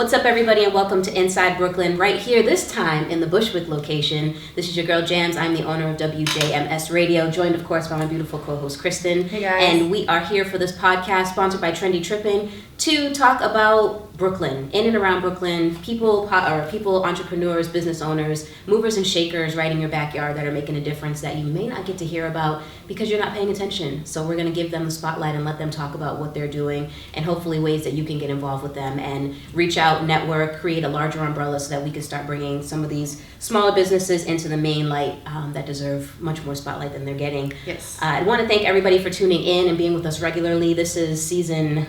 What's up, everybody, and welcome to Inside Brooklyn, right here, this time in the Bushwick location. This is your girl, Jams. I'm the owner of WJMS Radio, joined, of course, by my beautiful co-host, Kristen. Hey, guys. And we are here for this podcast, sponsored by Trendy Tripping, to talk about Brooklyn, in and around Brooklyn, people, entrepreneurs, business owners, movers and shakers right in your backyard that are making a difference that you may not get to hear about because you're not paying attention. So we're going to give them the spotlight and let them talk about what they're doing and hopefully ways that you can get involved with them and reach out, network, create a larger umbrella so that we can start bringing some of these smaller businesses into the main light that deserve much more spotlight than they're getting. Yes. I want to thank everybody for tuning in and being with us regularly. This is season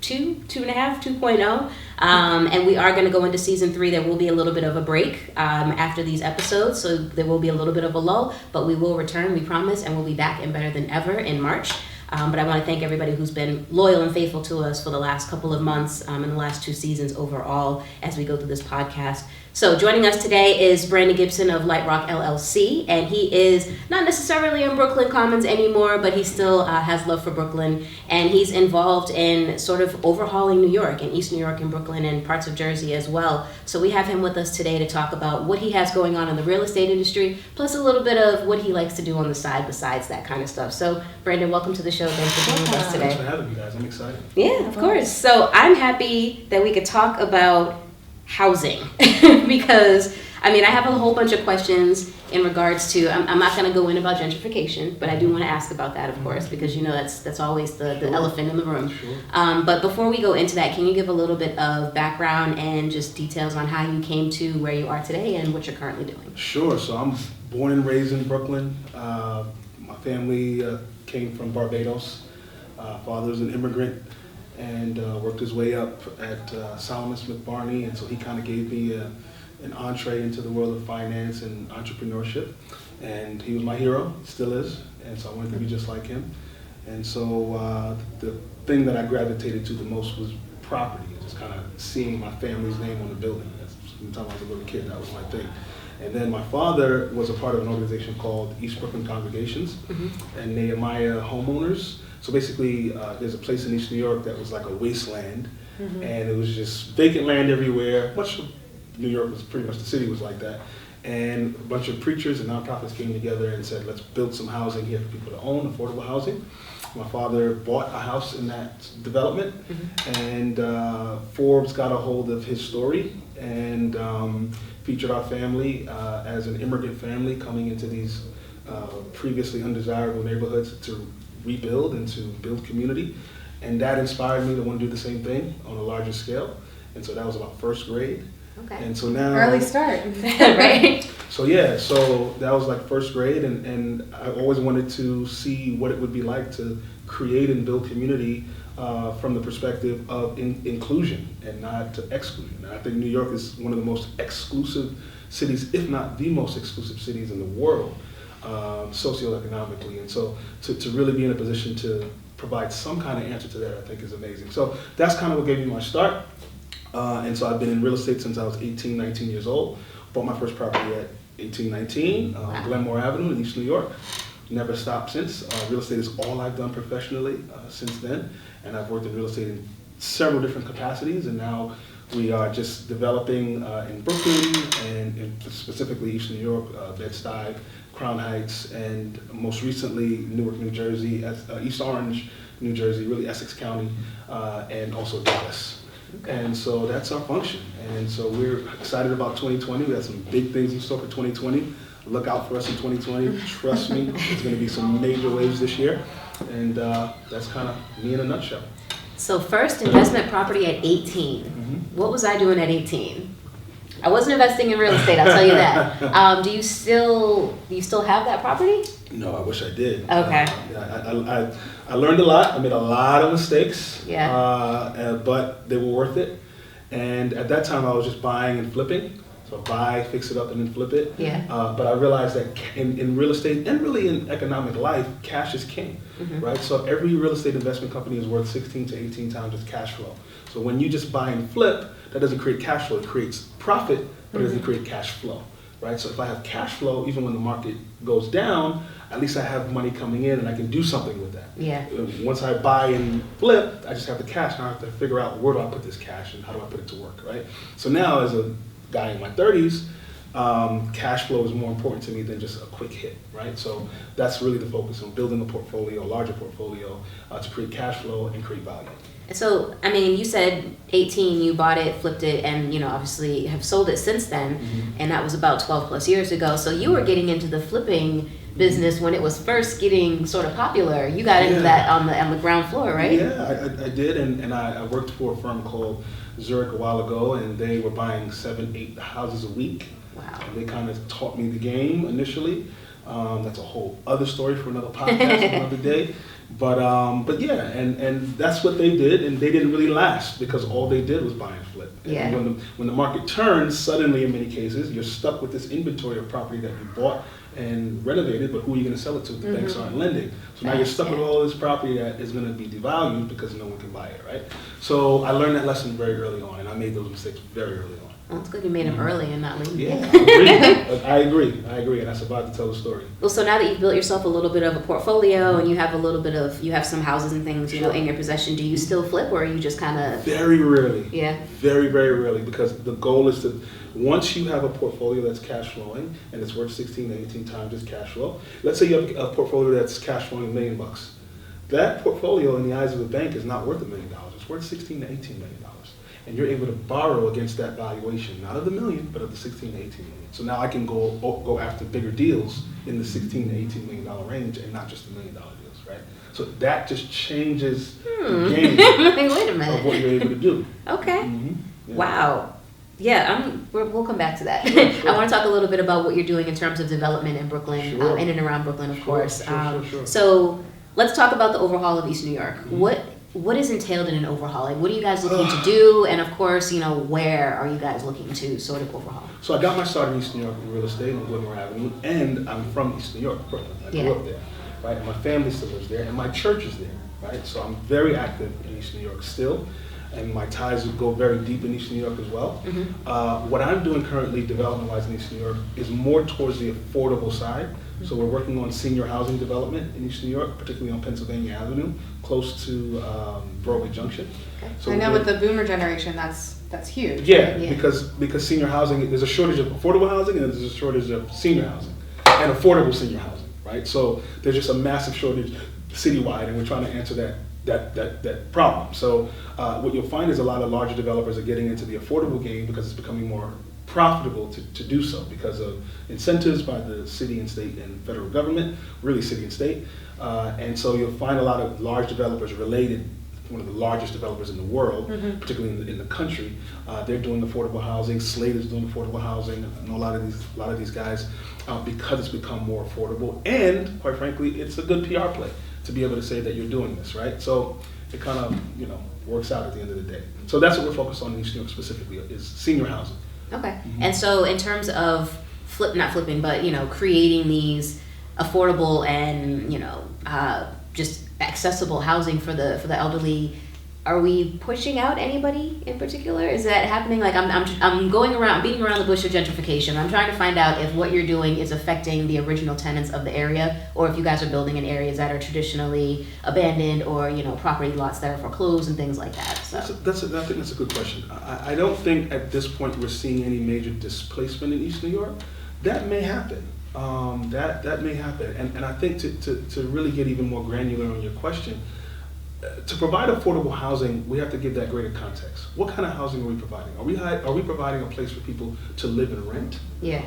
2.0, and we are going to go into season 3. There will be a little bit of a break after these episodes, so there will be a little bit of a lull, but we will return, we promise, and we'll be back and better than ever in March. But I want to thank everybody who's been loyal and faithful to us for the last couple of months and the last 2 seasons overall as we go through this podcast. So joining us today is Brandon Gibson of Light Rock LLC, and he is not necessarily in Brooklyn Commons anymore, but he still has love for Brooklyn, and he's involved in sort of overhauling New York and East New York and Brooklyn and parts of Jersey as well. So we have him with us today to talk about what he has going on in the real estate industry, plus a little bit of what he likes to do on the side besides that kind of stuff. So Brandon, welcome to the show. Thanks for being with us today. Thanks for having me, guys. I'm excited. Yeah, of course. So I'm happy that we could talk about housing because I have a whole bunch of questions in regards to, I'm not going to go in about gentrification, but I do want to ask about that, of course, because that's always the elephant in the room. Sure. But before we go into that, can you give a little bit of background and just details on how you came to where you are today and what you're currently doing? Sure. So I'm born and raised in Brooklyn. My family came from Barbados. Father was an immigrant and worked his way up at Solomon Smith Barney, and so he kind of gave me an entree into the world of finance and entrepreneurship, and he was my hero, still is, and so I wanted to be just like him. And so the thing that I gravitated to the most was property, just kind of seeing my family's name on the building. From the time I was a little kid, that was my thing. And then my father was a part of an organization called East Brooklyn Congregations and Nehemiah Homeowners. So basically, there's a place in East New York that was like a wasteland, and it was just vacant land everywhere. Much of New York was pretty much, the city was like that. And a bunch of preachers and nonprofits came together and said, let's build some housing here for people to own, affordable housing. My father bought a house in that development, and Forbes got a hold of his story and featured our family as an immigrant family coming into these previously undesirable neighborhoods to rebuild and to build community. And that inspired me to want to do the same thing on a larger scale. And so that was about first grade. Okay. And so now... Early start. Right? So that was like first grade, and I always wanted to see what it would be like to create and build community from the perspective of inclusion and not exclusion. And I think New York is one of the most exclusive cities, if not the most exclusive cities in the world, socioeconomically. And so to really be in a position to provide some kind of answer to that, I think is amazing. So that's kind of what gave me my start. And so I've been in real estate since I was 18, 19 years old. Bought my first property at 18, 19, Glenmore Avenue in East New York. Never stopped since. Real estate is all I've done professionally since then. And I've worked in real estate in several different capacities. And now we are just developing in Brooklyn and specifically East New York, Bed-Stuy, Crown Heights, and most recently Newark, New Jersey, East Orange, New Jersey, really Essex County, and also Dallas. Okay. And so that's our function. And so we're excited about 2020. We have some big things in store for 2020. Look out for us in 2020. Trust me, there's going to be some major waves this year. And that's kind of me in a nutshell. So first investment property at 18. What was I doing at 18? I wasn't investing in real estate, I'll tell you that. Do you still have that property? No, I wish I did. Okay. I learned a lot. I made a lot of mistakes. Yeah. But they were worth it. And at that time, I was just buying and flipping. So buy, fix it up, and then flip it. Yeah. But I realized that in real estate and really in economic life, cash is king, right? So every real estate investment company is worth 16 to 18 times its cash flow. So when you just buy and flip, that doesn't create cash flow. It creates profit, but it doesn't create cash flow. right? So if I have cash flow, even when the market goes down, at least I have money coming in and I can do something with that. Yeah. Once I buy and flip, I just have the cash. Now I have to figure out where do I put this cash and how do I put it to work, right? So now as a guy in my 30s, cash flow is more important to me than just a quick hit, right? So that's really the focus on building a portfolio, a larger portfolio, to create cash flow and create value. And so, I mean, you said 18, you bought it, flipped it, and, obviously have sold it since then. And that was about 12 plus years ago. So you were getting into the flipping business when it was first getting sort of popular. You got into that on the ground floor, right? Yeah, I did, and I worked for a firm called Zurich a while ago, and they were buying 7-8 houses a week. Wow. And they kind of taught me the game initially. That's a whole other story for another podcast another day. But yeah, and that's what they did, and they didn't really last because all they did was buy and flip. Yeah. And when the market turns, suddenly in many cases, you're stuck with this inventory of property that you bought and renovated, but who are you going to sell it to? The banks aren't lending. So now you're stuck with all this property that is going to be devalued because no one can buy it, right? So I learned that lesson very early on, and I made those mistakes very early on. Well, it's good you made them early and not late. Yeah, I agree, and that's about to tell the story. Well, so now that you've built yourself a little bit of a portfolio and you have some houses and things, in your possession, do you still flip, or are you just kind of? Very rarely. Yeah. Very, very rarely, because the goal is to, once you have a portfolio that's cash flowing and it's worth 16 to 18 times its cash flow, let's say you have a portfolio that's cash flowing $1 million. That portfolio in the eyes of the bank is not worth $1 million. It's worth 16 to 18 million dollars. And you're able to borrow against that valuation, not of the million, but of the 16 to 18 million. So now I can go after bigger deals in the 16 to 18 million dollar range and not just the $1 million deals, right? So that just changes the game Wait a minute. of what you're able to do. Okay. Yeah. Wow. Yeah, we'll come back to that. Sure. I want to talk a little bit about what you're doing in terms of development in Brooklyn, Sure. in and around Brooklyn, of course. Sure. So let's talk about the overhaul of East New York. What is entailed in an overhaul? Like, what are you guys looking to do? And of course, where are you guys looking to sort of overhaul? So I got my start in East New York in real estate on Gilmore Avenue, and I'm from East New York, Brooklyn. I grew up there, right? And my family still lives there, and my church is there, right? So I'm very active in East New York still, and my ties go very deep in East New York as well. What I'm doing currently, development-wise in East New York, is more towards the affordable side. So we're working on senior housing development in East New York, particularly on Pennsylvania Avenue, close to Broadway Junction. Okay. So I know with the boomer generation, that's huge. Yeah, because senior housing, there's a shortage of affordable housing and there's a shortage of senior housing and affordable senior housing, right? So there's just a massive shortage citywide, and we're trying to answer that problem. So what you'll find is a lot of larger developers are getting into the affordable game because it's becoming more profitable to do so because of incentives by the city and state and federal government, really city and state. And so you'll find a lot of large developers related, one of the largest developers in the world, particularly in the country. They're doing affordable housing. Slate is doing affordable housing. I know a lot of these guys because it's become more affordable, and quite frankly, it's a good PR play to be able to say that you're doing this, right? So it kind of works out at the end of the day. So that's what we're focused on in East New York specifically, is senior housing. Okay. And so in terms of not flipping, but creating these affordable and just accessible housing for the elderly, are we pushing out anybody in particular? Is that happening? Like I'm going around beating around the bush of gentrification. I'm trying to find out if what you're doing is affecting the original tenants of the area, or if you guys are building in areas that are traditionally abandoned, or property lots that are foreclosed and things like that. So I think that's a good question. I don't think at this point we're seeing any major displacement in East New York. That may happen. That may happen. And I think to really get even more granular on your question, to provide affordable housing, we have to give that greater context. What kind of housing are we providing? Are we providing a place for people to live and rent,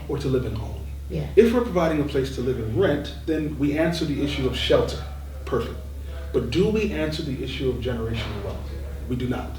or to live and own? Yeah. If we're providing a place to live and rent, then we answer the issue of shelter. Perfect. But do we answer the issue of generational wealth? We do not,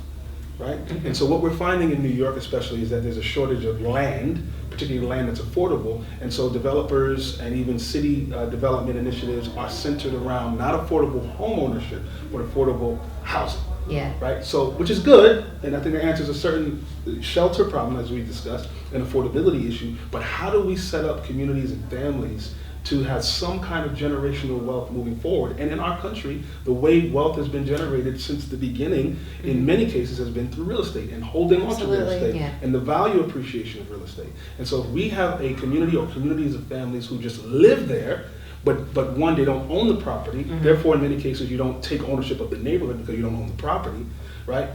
right? And so what we're finding in New York especially is that there's a shortage of land, particularly land that's affordable, and so developers and even city development initiatives are centered around not affordable home ownership, but affordable housing. Yeah. Right? So, which is good, and I think it answers a certain shelter problem, as we discussed, an affordability issue, but how do we set up communities and families to have some kind of generational wealth moving forward. And in our country, the way wealth has been generated since the beginning, in many cases, has been through real estate and holding on to real Absolutely, estate and the value appreciation of real estate. And so if we have a community or communities of families who just live there, but one, they don't own the property, therefore in many cases you don't take ownership of the neighborhood because you don't own the property, right?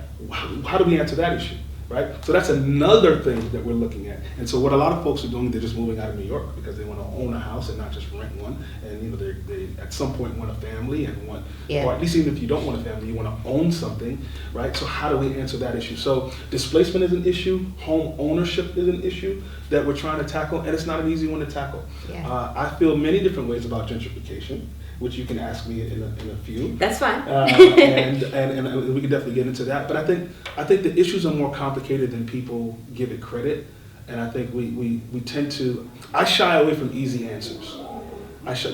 How do we answer that issue? Right? So that's another thing that we're looking at. And so what a lot of folks are doing, they're just moving out of New York because they want to own a house and not just rent one. And you know, they at some point want a family and want, or at least even if you don't want a family, you want to own something, right? So how do we answer that issue? So displacement is an issue, home ownership is an issue that we're trying to tackle, and it's not an easy one to tackle. I feel many different ways about gentrification, which you can ask me in a few. That's fine. And we can definitely get into that. But I think the issues are more complicated than people give it credit. And I think we tend to, I shy away from easy answers.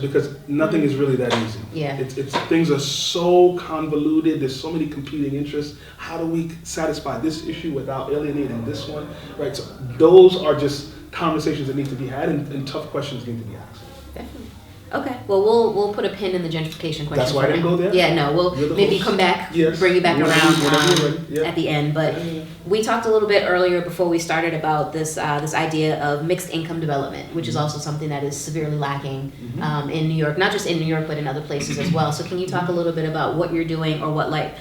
Because nothing is really that easy. It's things are so convoluted. There's so many competing interests. How do we satisfy this issue without alienating this one? Right. So those are just conversations that need to be had, and tough questions need to be asked. Definitely. Okay, well, we'll put a pin in the gentrification question. That's why I didn't go there? Yeah, no, we'll maybe come back, bring you back around at the end. But we talked a little bit earlier before we started about this idea of mixed income development, which is also something that is severely lacking in New York, not just in New York, but in other places as well. So can you talk a little bit about what you're doing or what Light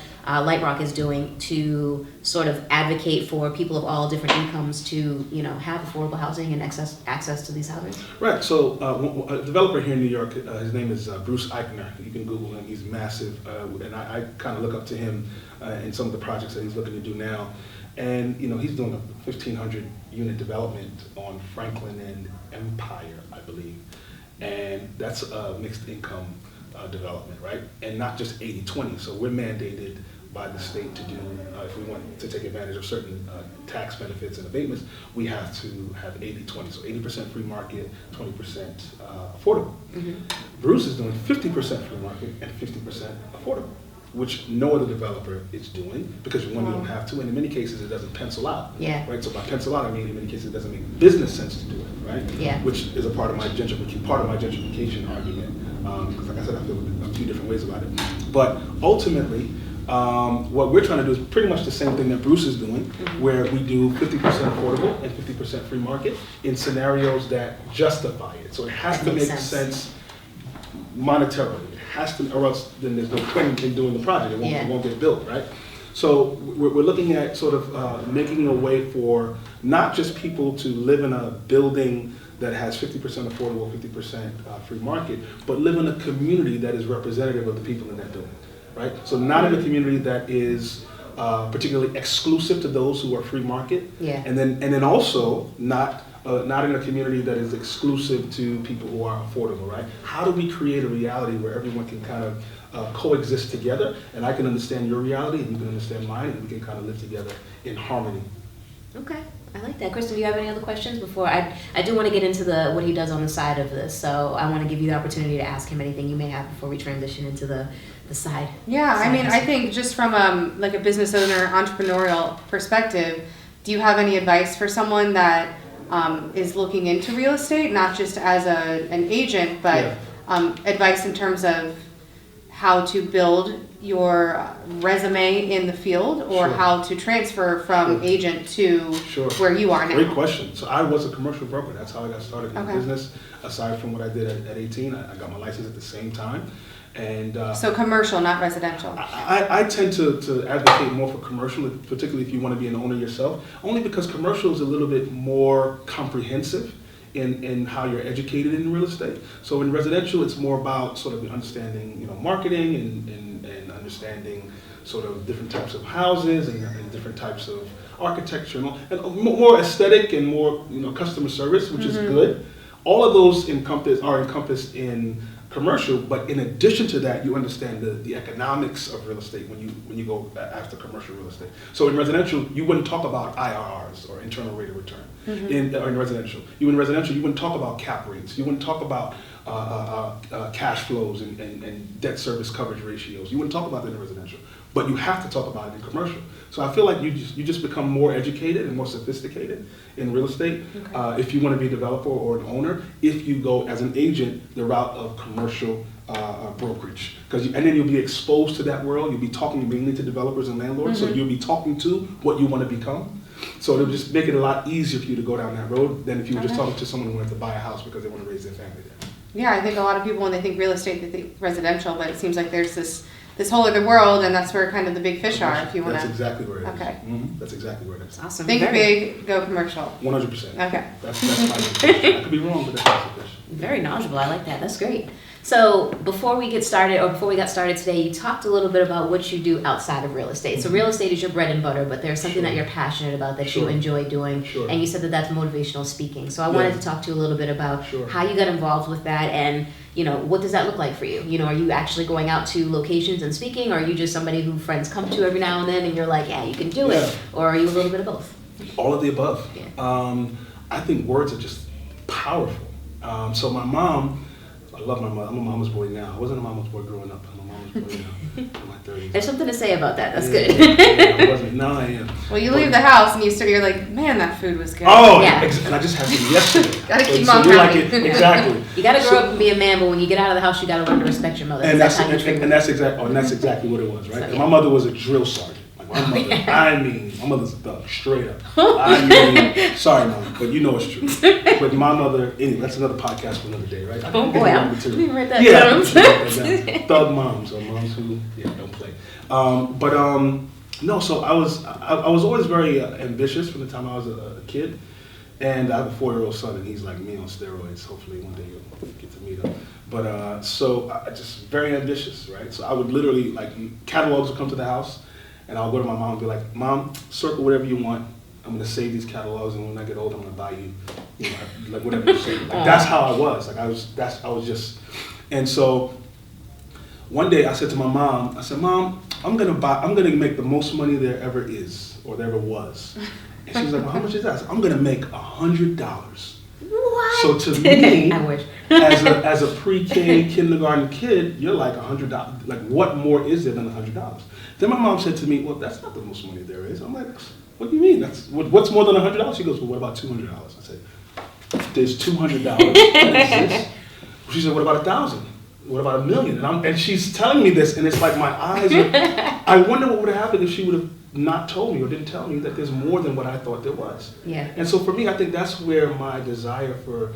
Rock is doing to sort of advocate for people of all different incomes to, have affordable housing and access to these housing? Right. So a developer here in New York, his name is Bruce Eichner. You can Google him. He's massive, and I kind of look up to him in some of the projects that he's looking to do now. And he's doing a 1,500 unit development on Franklin and Empire, I believe, and that's a mixed income development, right? And not just 80-20. So we're mandated by the state to do, if we want to take advantage of certain tax benefits and abatements, we have to have 80-20. So 80% free market, 20% affordable. Bruce is doing 50% free market and 50% affordable, which no other developer is doing because one, you don't have to, and in many cases it doesn't pencil out. Right. So by pencil out, I mean in many cases it doesn't make business sense to do it. Right. Which is a part of my gentrification argument. Because like I said, I feel a few different ways about it. But ultimately, what we're trying to do is pretty much the same thing that Bruce is doing, where we do 50% affordable and 50% free market in scenarios that justify it. So it has to make sense monetarily. It has to, or else then there's no point in doing the project. It won't get built, right? So we're looking at sort of making a way for not just people to live in a building that has 50% affordable, 50% free market, but live in a community that is representative of the people in that building, right? So not in a community that is particularly exclusive to those who are free market, and then also not in a community that is exclusive to people who are affordable, right? How do we create a reality where everyone can kind of coexist together, and I can understand your reality and you can understand mine, and we can kind of live together in harmony. Okay. I like that. Kristen, do you have any other questions before? I do want to get into what he does on the side of this, so I want to give you the opportunity to ask him anything you may have before we transition into the side. I think just from like a business owner, entrepreneurial perspective, do you have any advice for someone that is looking into real estate, not just as an agent, but advice in terms of how to build your resume in the field, or how to transfer from agent to where you are now? Great question. So I was a commercial broker. That's how I got started in business. Aside from what I did at 18, I got my license at the same time. And so commercial, not residential. I tend to advocate more for commercial, particularly if you want to be an owner yourself, only because commercial is a little bit more comprehensive in how you're educated in real estate. So in residential, it's more about sort of understanding, marketing and understanding sort of different types of houses and different types of architecture and more aesthetic and more customer service, which is good. All of those are encompassed in commercial, but in addition to that, you understand the economics of real estate when you go after commercial real estate. So in residential, you wouldn't talk about IRRs or internal rate of return. In residential, you wouldn't talk about cap rates. You wouldn't talk about cash flows and debt service coverage ratios. You wouldn't talk about that in residential. but you have to talk about it in commercial. So I feel like you just become more educated and more sophisticated in real estate if you want to be a developer or an owner. If you go as an agent the route of commercial brokerage, and then you'll be exposed to that world. You'll be talking mainly to developers and landlords, so you'll be talking to what you want to become. So it'll just make it a lot easier for you to go down that road than if you were just talking to someone who wanted to buy a house because they want to raise their family there. Yeah, I think a lot of people, when they think real estate, they think residential, but it seems like there's this whole other world, and that's where kind of the big fish are, if you want to. That's exactly where it is. Okay. That's exactly where it is. Awesome. Think big, go commercial. 100%. Okay. That's my definition. I could be wrong, but that's my definition. Very knowledgeable. I like that. That's great. So before we got started today, you talked a little bit about what you do outside of real estate. So real estate is your bread and butter, but there's something that you're passionate about that you enjoy doing. Sure. And you said that that's motivational speaking. So I wanted to talk to you a little bit about how you got involved with that, and what does that look like for you? Are you actually going out to locations and speaking, or are you just somebody who friends come to every now and then and you're like, yeah, you can do it? Or are you a little bit of both? All of the above. Yeah. I think words are just powerful. So my mom, I love my mother. I'm a mama's boy now. I wasn't a mama's boy growing up. I'm a mama's boy now. In my 30s. There's something to say about that. That's good. I wasn't. Now I am. Well, you leave the house and you're like, man, that food was good. Oh, Yeah. and I just had some yesterday. Gotta keep So mom you're happy. exactly. You got to grow up and be a man, but when you get out of the house, you got to learn to respect your mother. And that's that's how you treat women. that's exactly what it was, right? So, And my mother was a drill sergeant. Like my mother, my mother's a thug, straight up. Sorry, mom, but you know it's true. But my mother, anyway, that's another podcast for another day, right? Oh boy, I didn't even write that down. Thug moms, or moms who don't play. No, so I was always very ambitious from the time I was a kid. And I have a 4-year-old son, and he's like me on steroids. Hopefully one day you'll get to meet him. But so I just very ambitious, right? So I would literally, like, catalogs would come to the house, and I'll go to my mom and be like, Mom, circle whatever you want. I'm gonna save these catalogs, and when I get old, I'm gonna buy you, like whatever you say. Like that's how I was. Like I was just, and so one day I said to my mom, I said, Mom, I'm gonna make the most money there ever is, or there ever was. And she's like, well, how much is that? I said, I'm gonna make $100. What? So to me, I wish. as a pre-K kindergarten kid, you're like $100. Like, what more is there than $100? Then my mom said to me, well, that's not the most money there is. I'm like, what do you mean? What's more than $100? She goes, well, what about $200? I said, there's $200 that exists. She said, what about 1,000? What about 1,000,000? And she's telling me this, and it's like my eyes are, I wonder what would have happened if she would have not told me or didn't tell me that there's more than what I thought there was. Yeah. And so for me, I think that's where my desire for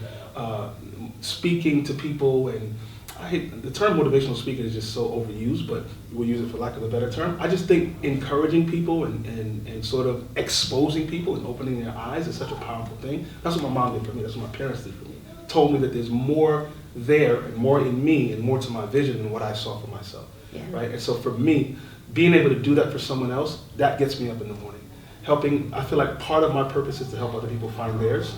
speaking to people, and I hate the term motivational speaking is just so overused, but we'll use it for lack of a better term. I just think encouraging people and sort of exposing people and opening their eyes is such a powerful thing. That's what my mom did for me. That's what my parents did for me. Told me that there's more there and more in me and more to my vision than what I saw for myself. Yeah. Right? And so for me, being able to do that for someone else, that gets me up in the morning. I feel like part of my purpose is to help other people find theirs.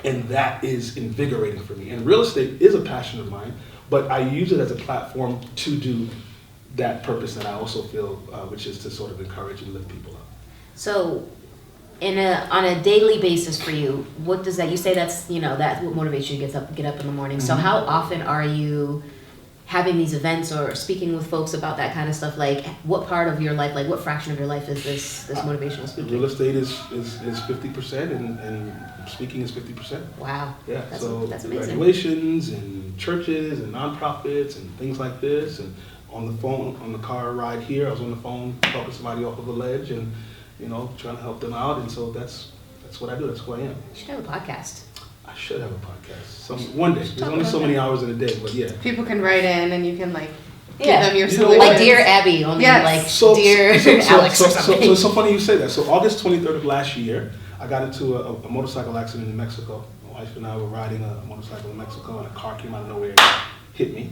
And that is invigorating for me. And real estate is a passion of mine, but I use it as a platform to do that purpose that I also feel, which is to sort of encourage and lift people up. So, on a daily basis for you, what does that? You say that's that's what motivates you to get up in the morning. Mm-hmm. So how often are you having these events or speaking with folks about that kind of stuff? Like, what part of your life, like what fraction of your life is this motivational speaking? Real estate is 50% and speaking is 50%. Wow. Yeah. That's amazing. Graduations and churches and nonprofits and things like this, and on the phone, on the car ride here, I was on the phone talking to somebody off of a ledge and trying to help them out, and so that's what I do. That's who I am. You should have a podcast. I should have a podcast. One day. There's only so many hours in a day, but yeah. People can write in and you can give them your solutions. solutions. Like Dear Abby, only Dear Alex or something. So it's so funny you say that. So August 23rd of last year, I got into a motorcycle accident in Mexico. My wife and I were riding a motorcycle in Mexico, and a car came out of nowhere and hit me.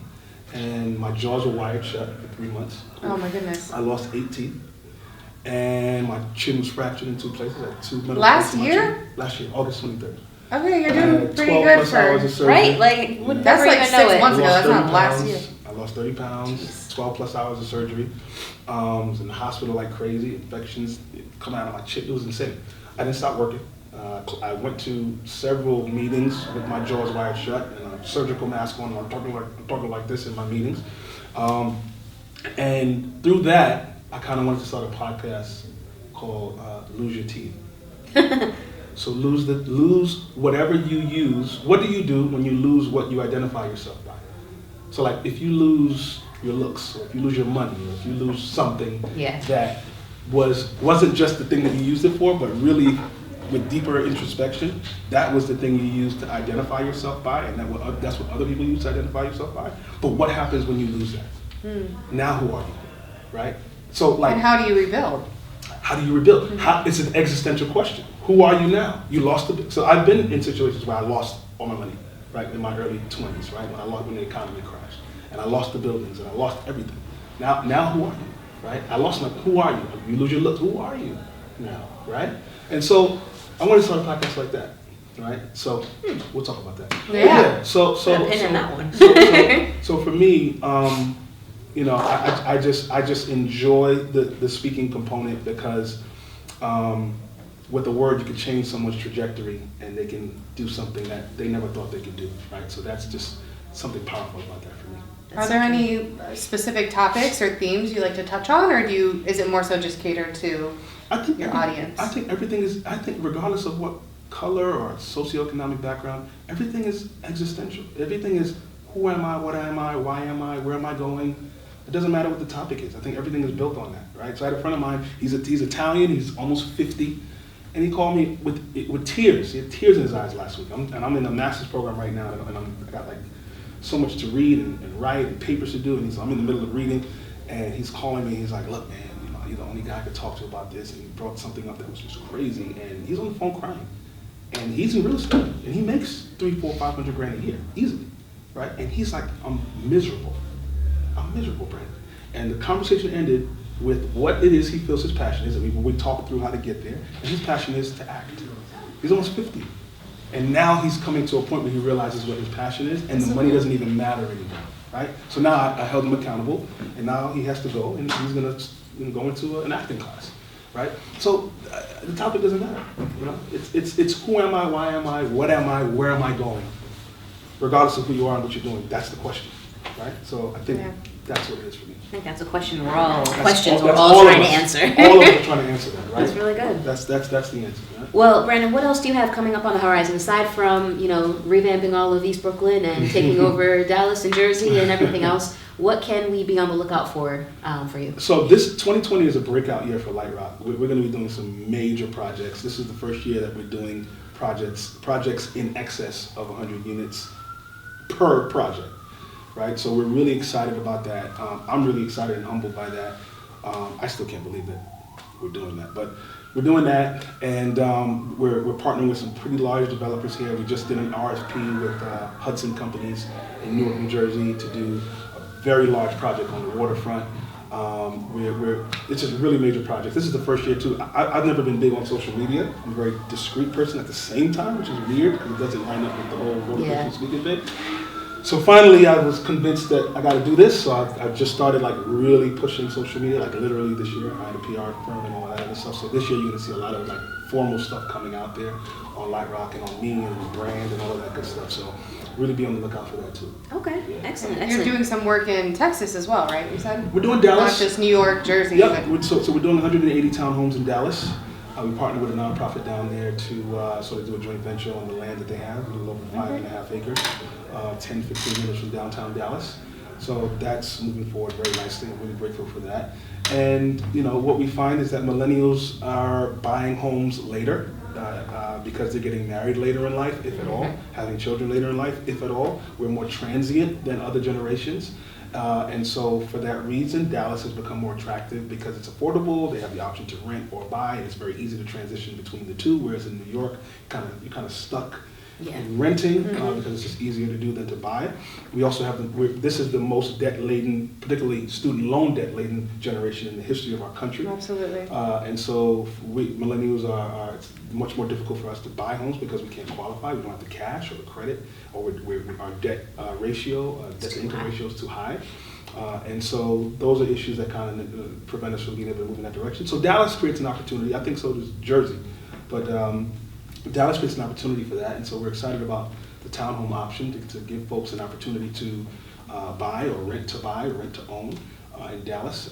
And my jaws were wired shut for 3 months. Oh my goodness. I lost 8 teeth. And my chin was fractured in 2 places. I had 2 metal Last plates in my year? chin. Last year, August 23rd. Okay, you're doing pretty 12 good plus hours of for... surgery. Right? Like, would That's never like even 6 know it. months ago. I That's lost not last 30 year. pounds. I lost 30 pounds, 12 plus hours of surgery. Was in the hospital like crazy. Infections coming out of my chin. It was insane. I didn't stop working. I went to several meetings with my jaws wired shut and a surgical mask on. I'm talking like this in my meetings. And through that, I kind of wanted to start a podcast called Lose Your Teeth. So lose whatever you use. What do you do when you lose what you identify yourself by? So like if you lose your looks, or if you lose your money, or if you lose something that wasn't just the thing that you used it for, but really with deeper introspection, that was the thing you used to identify yourself by, and that's what other people use to identify yourself by. But what happens when you lose that? Now who are you, right? So like, and how do you rebuild? How do you rebuild? It's an existential question. Who are you now? You lost so I've been in situations where I lost all my money, right, in my early 20s, right, when the economy crashed, and I lost the buildings, and I lost everything. Now who are you, right? I lost who are you? You lose your look, who are you now, right? And so I want to start a podcast like that, right? So we'll talk about that. Yeah. So opinion that one. so for me, you know, I just enjoy the speaking component because with a word you can change someone's trajectory and they can do something that they never thought they could do, right? So that's just something powerful about that for me. Are there any specific topics or themes you like to touch on, or is it more so just catered to your audience? I think everything is, regardless of what color or socioeconomic background, everything is existential. Everything is who am I, what am I, why am I, where am I going? It doesn't matter what the topic is. I think everything is built on that, right? So I had a friend of mine, he's Italian, he's almost 50, and he called me with tears. He had tears in his eyes last week. I'm in a master's program right now, and I got like so much to read and write and papers to do, and I'm in the middle of reading, and he's calling me, he's like, look man, you know, you're the only guy I could talk to about this, and he brought something up that was just crazy, and he's on the phone crying. And he's in real estate, and he makes $300,000, $400,000, $500,000 a year, easily, right? And he's like, I'm miserable, Brandon. And the conversation ended with what it is he feels his passion is. I mean, we talked through how to get there, and his passion is to act. He's almost 50. And now he's coming to a point where he realizes what his passion is, and the money doesn't even matter anymore, right? So now I held him accountable, and now he has to go, and he's gonna go into an acting class, right? So the topic doesn't matter, you know? It's who am I, why am I, what am I, where am I going? Regardless of who you are and what you're doing, that's the question, right? So I think that's what it is for me. I think that's a question we're all trying to answer. All of us are trying to answer that, right? That's really good. That's the answer, right? Well, Brandon, what else do you have coming up on the horizon aside from, you know, revamping all of East Brooklyn and taking over Dallas and Jersey and everything else? What can we be on the lookout for you? So this 2020 is a breakout year for Light Rock. We're going to be doing some major projects. This is the first year that we're doing projects in excess of 100 units per project. Right, so we're really excited about that. I'm really excited and humbled by that. I still can't believe that we're doing that, but we're doing that, and we're partnering with some pretty large developers here. We just did an RFP with Hudson Companies in Newark, New Jersey, to do a very large project on the waterfront. It's a really major project. This is the first year too. I've never been big on social media. I'm a very discreet person at the same time, which is weird because it doesn't line up with the whole motivational speaking thing. So finally, I was convinced that I got to do this. So I just started like really pushing social media, like literally this year. I had a PR firm and all that other stuff. So this year you're gonna see a lot of like formal stuff coming out there on Light Rock and on me and the brand and all of that good stuff. So really be on the lookout for that too. Okay, excellent. You're doing some work in Texas as well, right? You said we're doing Dallas, not just New York, Jersey. Yeah, so we're doing 180 townhomes in Dallas. We partnered with a nonprofit down there to sort of do a joint venture on the land that they have, a little over 5.5 acres, 10, 15 minutes from downtown Dallas. So that's moving forward very nicely. I'm really grateful for that. And you know what we find is that millennials are buying homes later because they're getting married later in life, if at all, having children later in life, if at all. We're more transient than other generations. And so for that reason, Dallas has become more attractive because it's affordable. They have the option to rent or buy, and it's very easy to transition between the two. Whereas in New York, you're kind of stuck in renting because it's just easier to do than to buy. We also have this is the most debt-laden, particularly student loan debt-laden generation in the history of our country. Absolutely. And so millennials are it's much more difficult for us to buy homes because we can't qualify. We don't have the cash or the credit, or our debt ratio, debt-to-income ratio is too high. And so those are issues that kind of prevent us from being able to move in that direction. So Dallas creates an opportunity. I think so does Jersey. But Dallas creates an opportunity for that. And so we're excited about the townhome option to give folks an opportunity to buy or rent to own. in Dallas.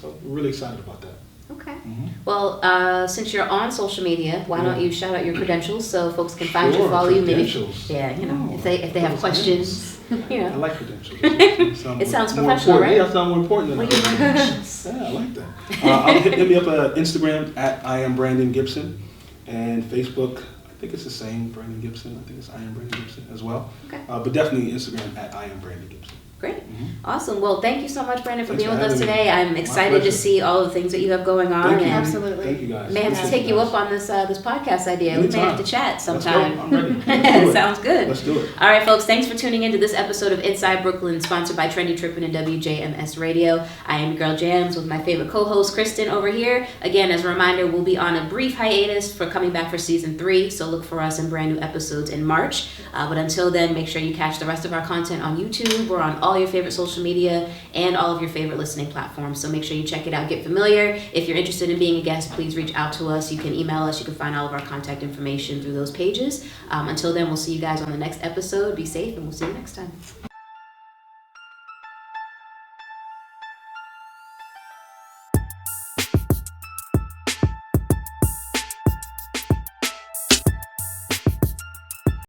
So we're really excited about that. Okay. Mm-hmm. Well, since you're on social media, why don't you shout out your credentials so folks can find you, Sure, follow you, maybe? credentials. Yeah, you know, Oh, if they have questions, you I know. like credentials. It sounds more professional, important. right? Yeah, it sounds more important than Well, that. Yeah, I like that. Hit me up Instagram at I am Brandon Gibson, and Facebook. I think it's the same, Brandon Gibson. I think it's I am Brandon Gibson as well. Okay. But definitely Instagram at I am Brandon Gibson. Great. Mm-hmm. Awesome. Well, thank you so much, Brandon, for Thanks being for with us having me. today. I'm My excited to pleasure. see all the things that you have going on. Thank you. And Absolutely. Thank you guys. may have to Appreciate take you you guys. up on this podcast idea. We may Anytime. have to chat Let's sometime. go. I'm ready. Let's do it. Sounds good. Let's do it. All right, folks. Thanks for tuning into this episode of Inside Brooklyn, sponsored by Trendy Trippin' and WJMS Radio. I am your girl Jams with my favorite co-host Kristen over here. Again, as a reminder, we'll be on a brief hiatus for coming back for season 3. So look for us in brand new episodes in March. But until then, make sure you catch the rest of our content on YouTube. We're on all your favorite social media and all of your favorite listening platforms. So make sure you check it out, get familiar. If you're interested in being a guest, please reach out to us. You can email us. You can find all of our contact information through those pages. Until then, we'll see you guys on the next episode. Be safe, and we'll see you next time.